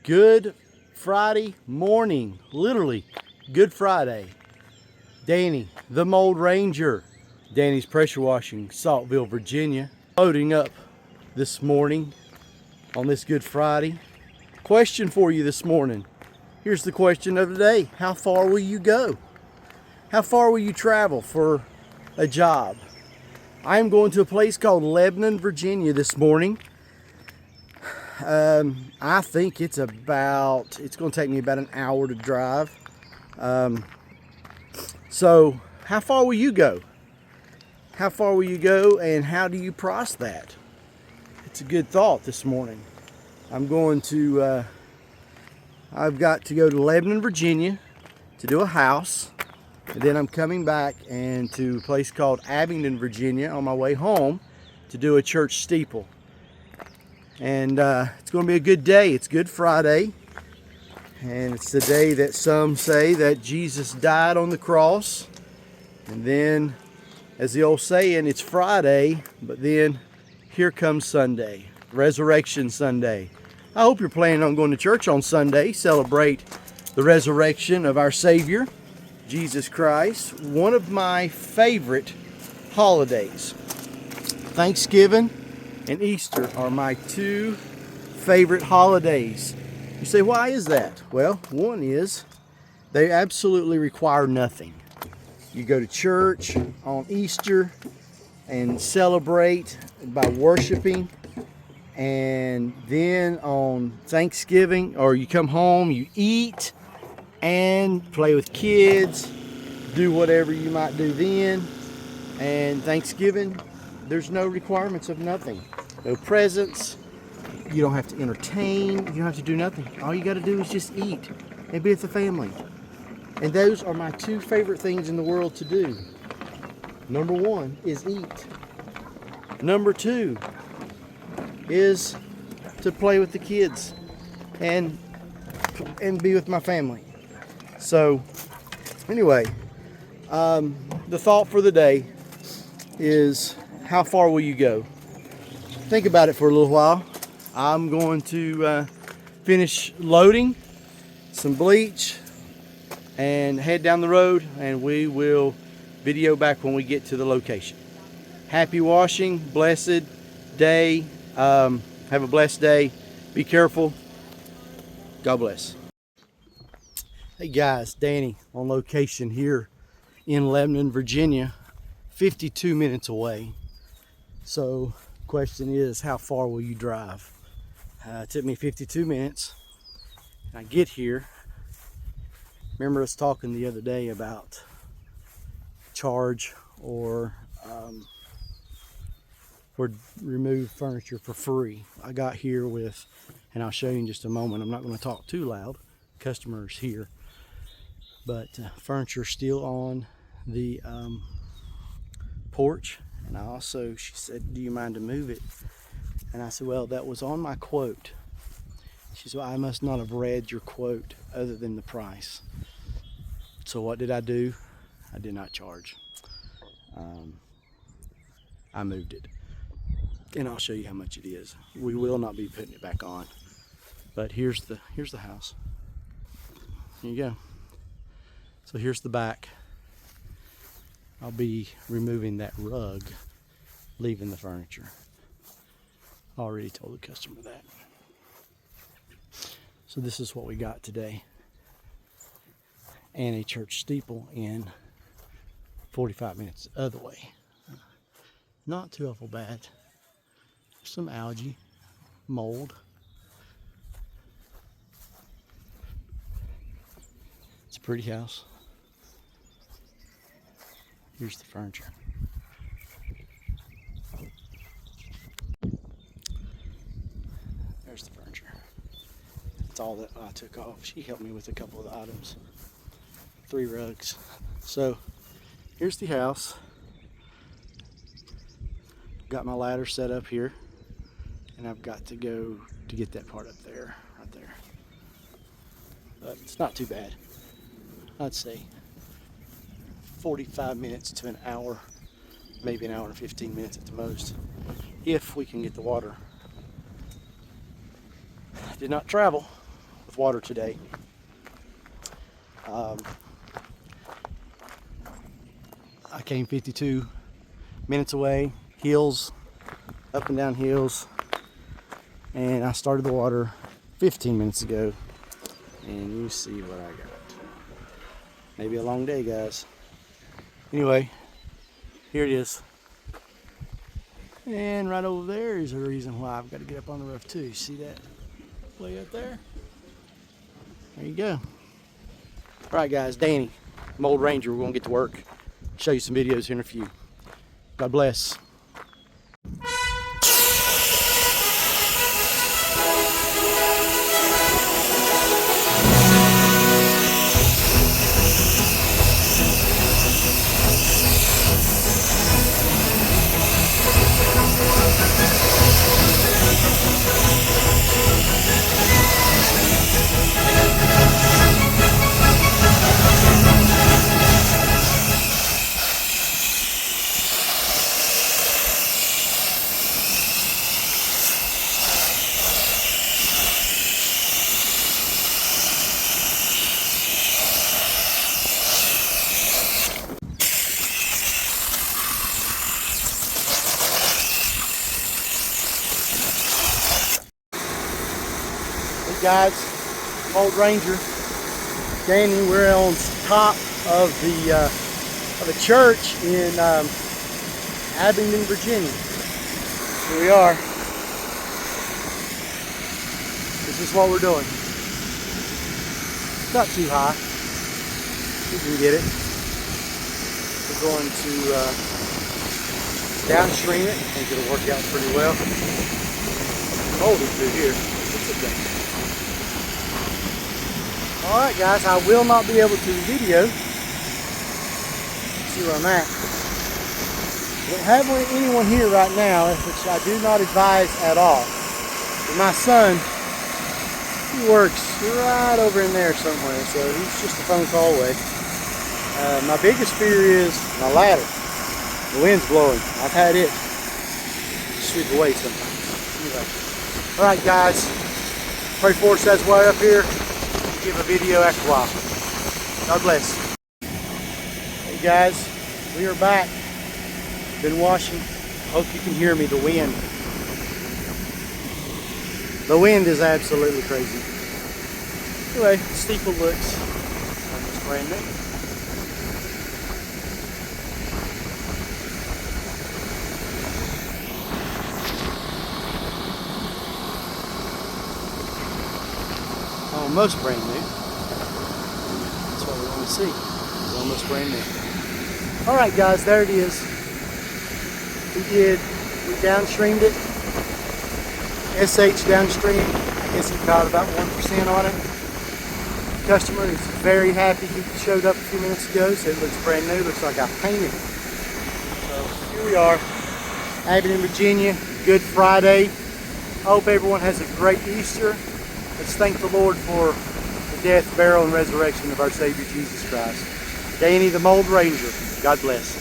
Good Friday morning, literally Good Friday. Danny, the Mold Ranger, Danny's Pressure Washing, Saltville, Virginia, loading up this morning on this Good Friday. Question for you this morning. Here's the question of the day. How far will you go? How far will you travel for a job? I am going to a place called Lebanon, Virginia this morning. I think it's going to take me about an hour to drive. So how far will you go? How far will you go, and how do you price that? It's a good thought this morning. I've got to go to Lebanon, Virginia to do a house. And then I'm coming back and to a place called Abingdon, Virginia on my way home to do a church steeple. And it's going to be a good day. It's Good Friday. And it's the day that some say that Jesus died on the cross. And then, as the old saying, it's Friday, but then here comes Sunday, Resurrection Sunday. I hope you're planning on going to church on Sunday, celebrate the resurrection of our Savior, Jesus Christ. One of my favorite holidays. Thanksgiving and Easter are my two favorite holidays. You say, why is that? Well, one is they absolutely require nothing. You go to church on Easter and celebrate by worshiping, and then on Thanksgiving, or you come home, you eat and play with kids, do whatever you might do then. And Thanksgiving, there's no requirements of nothing. No presents. You don't have to entertain. You don't have to do nothing. All you got to do is just eat and be with the family. And those are my two favorite things in the world to do. Number one is eat. Number two is to play with the kids and be with my family. So anyway, the thought for the day is, how far will you go? Think about it for a little while. I'm going to finish loading some bleach and head down the road, and we will video back when we get to the location. Happy washing, blessed day. Have a blessed day. Be careful. God bless. Hey guys, Danny on location here in Lebanon, Virginia, 52 minutes away. So question is, how far will you drive? It took me 52 minutes. I get here. Remember us talking the other day about charge or remove furniture for free. I got here with, and I'll show you in just a moment. I'm not going to talk too loud. Customers here. But furniture still on the porch. And she said, do you mind to move it? And I said, well, that was on my quote. She said, well, I must not have read your quote other than the price. So what did I do? I did not charge. I moved it. And I'll show you how much it is. We will not be putting it back on. But here's the house. Here you go. So here's the back. I'll be removing that rug, leaving the furniture. Already told the customer that. So this is what we got today. And a church steeple in 45 minutes the other way. Not too awful bad. Some algae, mold. It's a pretty house. Here's the furniture. There's the furniture. That's all that I took off. She helped me with a couple of the items. 3 rugs. So here's the house. Got my ladder set up here, and I've got to go to get that part up there, right there. But it's not too bad. I'd say 45 minutes to an hour, maybe an hour and 15 minutes at the most, if we can get the water. Did not travel water today. I came 52 minutes away, hills, up and down hills, and I started the water 15 minutes ago, and you see what I got. Maybe a long day, guys. Anyway, here it is. And right over there is a reason why I've got to get up on the roof too. See that way up there? There you go. All right, guys, Danny, Mold Ranger, we're gonna get to work. Show you some videos here in a few. God bless. Hey guys, Mold Ranger, Danny. We're on top of the church in Abingdon, Virginia. Here we are. This is what we're doing. It's not too high. You can get it. We're going to downstream it. I think it'll work out pretty well. Hold it through here. It's okay. Alright guys, I will not be able to video. See where I'm at. I don't have anyone here right now, which I do not advise at all. But my son, he works right over in there somewhere, so he's just a phone call away. My biggest fear is my ladder. The wind's blowing. I've had it sweep away sometimes. Anyway. Alright guys, pray for us as we're up here. Give a video after a while. God bless. Hey guys, we are back. Been washing. Hope you can hear me. The wind. The wind is absolutely crazy. Anyway, the steeple looks almost brand new. Almost brand new. That's what we want to see. It's almost brand new. Alright guys, there it is. We downstreamed it. SH downstream. I guess he caught about 1% on it. The customer is very happy. He showed up a few minutes ago, said it looks brand new. Looks like I painted it. So here we are. Abingdon, Virginia. Good Friday. I hope everyone has a great Easter. Let's thank the Lord for the death, burial, and resurrection of our Savior Jesus Christ. Danny the Mold Ranger. God bless.